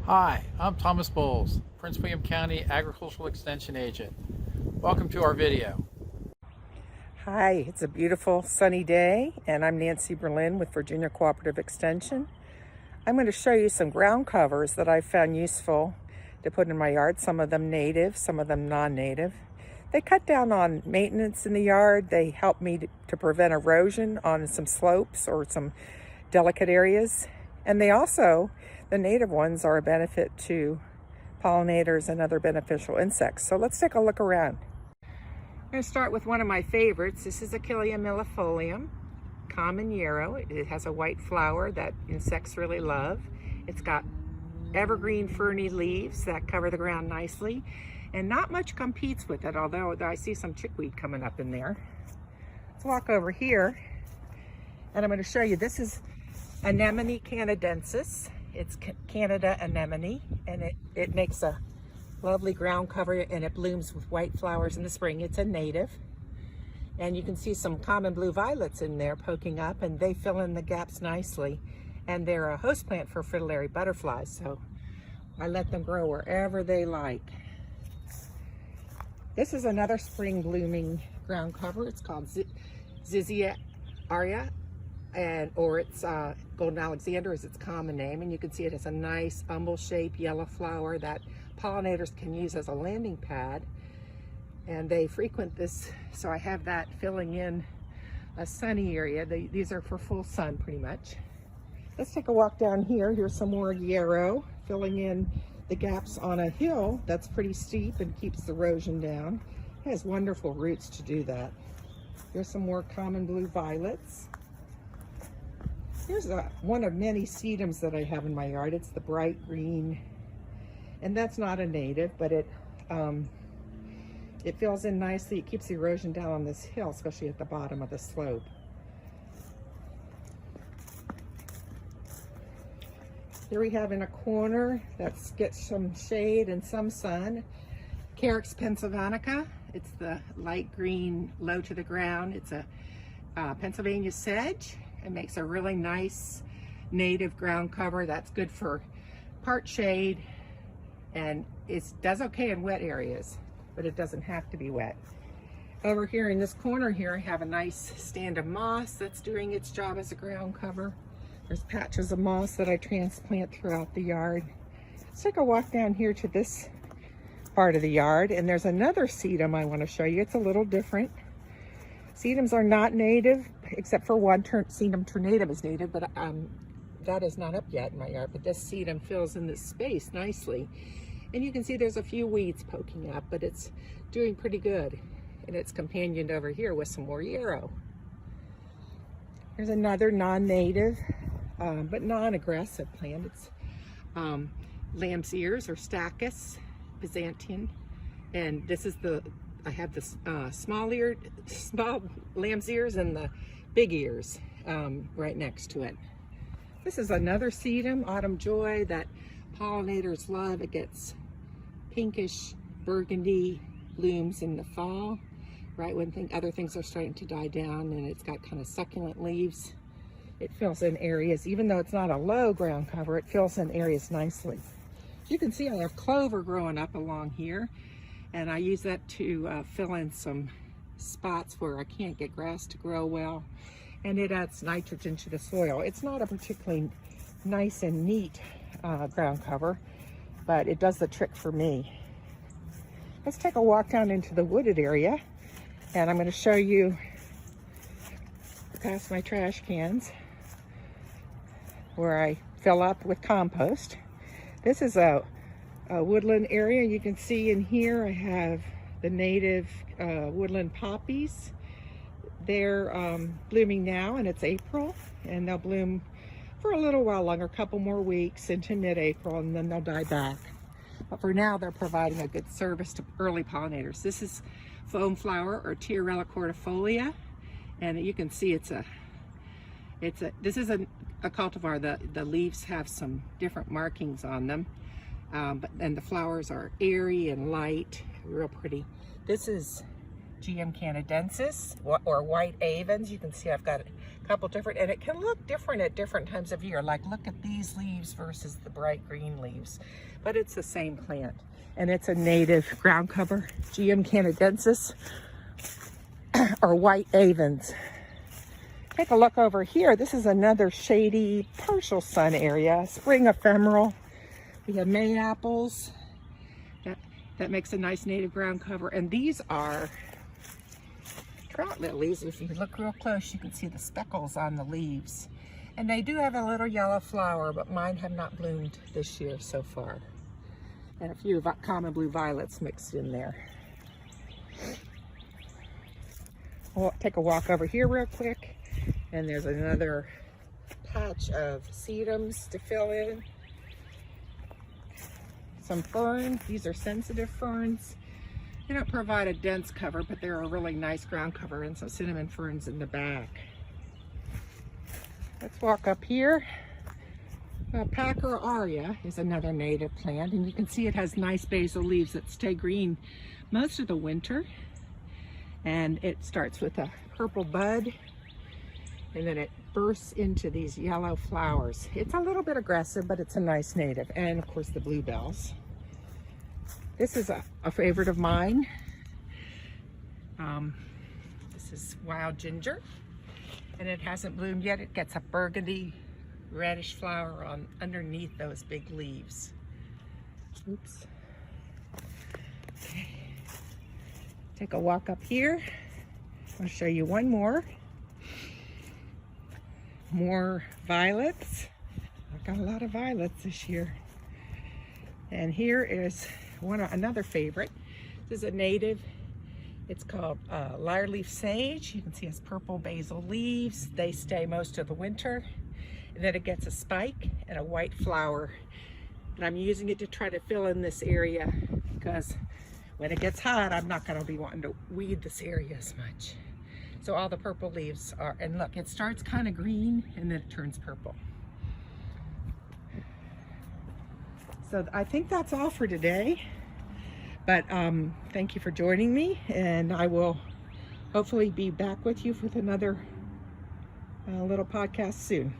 Hi, I'm Thomas Bowles, Prince William County Agricultural Extension Agent. Welcome to our video. Hi, it's a beautiful sunny day, and I'm Nancy Berlin with Virginia Cooperative Extension. I'm going to show you some ground covers that I found useful to put in my yard, some of them native, some of them non-native. They cut down on maintenance in the yard. They help me to prevent erosion on some slopes or some delicate areas. And they also, the native ones, are a benefit to pollinators and other beneficial insects. So let's take a look around. I'm going to start with one of my favorites. This is Achillea millefolium, common yarrow. It has a white flower that insects really love. It's got evergreen ferny leaves that cover the ground nicely, and not much competes with it, although I see some chickweed coming up in there. Let's walk over here, and I'm going to show you. This is Anemone canadensis. It's Canada anemone, and it makes a lovely ground cover, and it blooms with white flowers in the spring. It's a native, and you can see some common blue violets in there poking up, and they fill in the gaps nicely, and they're a host plant for fritillary butterflies, so I let them grow wherever they like. This is another spring blooming ground cover. It's called Zizia aria, or it's Golden Alexander is its common name, and you can see it has a nice umbel-shaped yellow flower that pollinators can use as a landing pad, and they frequent this, so I have that filling in a sunny area. These are for full sun pretty much. Let's take a walk down here. Here's some more yarrow filling in the gaps on a hill that's pretty steep and keeps the erosion down. It has wonderful roots to do that. Here's some more common blue violets. Here's one of many sedums that I have in my yard. It's the bright green, and that's not a native, but it fills in nicely. It keeps the erosion down on this hill, especially at the bottom of the slope. Here we have in a corner that gets some shade and some sun, Carex pennsylvanica. It's the light green, low to the ground. It's a Pennsylvania sedge. It makes a really nice native ground cover that's good for part shade, and it does okay in wet areas, but it doesn't have to be wet. Over here in this corner here, I have a nice stand of moss that's doing its job as a ground cover. There's patches of moss that I transplant throughout the yard. Let's take a walk down here to this part of the yard, and there's another sedum I want to show you. It's a little different. Sedums are not native, except for one. Sedum tornatum is native, but that is not up yet in my yard. But this sedum fills in this space nicely. And you can see there's a few weeds poking up, but it's doing pretty good. And it's companioned over here with some more yarrow. Here's another non-native, but non-aggressive plant. It's lamb's ears, or Stachys byzantium. And this is I have the small lamb's ears and the big ears right next to it. This is another sedum, autumn joy, that pollinators love. It gets pinkish burgundy blooms in the fall, right when other things are starting to die down, and it's got kind of succulent leaves. It fills in areas, even though it's not a low ground cover, it fills in areas nicely. You can see I have clover growing up along here, and I use that to fill in some spots where I can't get grass to grow well, and it adds nitrogen to the soil. It's not a particularly nice and neat ground cover, but it does the trick for me. Let's take a walk down into the wooded area, and I'm going to show you past my trash cans where I fill up with compost. This is a woodland area. You can see in here I have the native woodland poppies. They're blooming now, and it's April, and they'll bloom for a little while longer, a couple more weeks into mid-April, and then they'll die back. But for now, they're providing a good service to early pollinators. This is foam flower, or Tiarella cordifolia, and you can see this is a cultivar. The leaves have some different markings on them, and the flowers are airy and light, real pretty. This is GM canadensis, or white avens. You can see I've got couple different, and it can look different at different times of year. Like look at these leaves versus the bright green leaves, but it's the same plant, and it's a native ground cover, GM canadensis or white avens. Take a look over here. This is another shady partial sun area, spring ephemeral. We have May apples. That makes a nice native ground cover, and these are trout lilies. If you look real close, you can see the speckles on the leaves. And they do have a little yellow flower, but mine have not bloomed this year so far. And a few common blue violets mixed in there. We'll take a walk over here real quick. And there's another patch of sedums to fill in. Some ferns. These are sensitive ferns. They don't provide a dense cover, but they're a really nice ground cover, and some cinnamon ferns in the back. Let's walk up here. Packer aria is another native plant, and you can see it has nice basal leaves that stay green most of the winter. And it starts with a purple bud, and then it bursts into these yellow flowers. It's a little bit aggressive, but it's a nice native. And of course the bluebells. This is a favorite of mine. This is wild ginger, and it hasn't bloomed yet. It gets a burgundy reddish flower on underneath those big leaves. Oops. Okay. Take a walk up here. I'll show you one more. More violets. I've got a lot of violets this year. And here is another favorite. This is a native. It's called lyre leaf sage. You can see it has purple basal leaves. They stay most of the winter. And then it gets a spike and a white flower. And I'm using it to try to fill in this area because when it gets hot, I'm not going to be wanting to weed this area as much. So all the purple leaves are, and look, it starts kind of green and then it turns purple. So I think that's all for today. But thank you for joining me, and I will hopefully be back with you with another little podcast soon.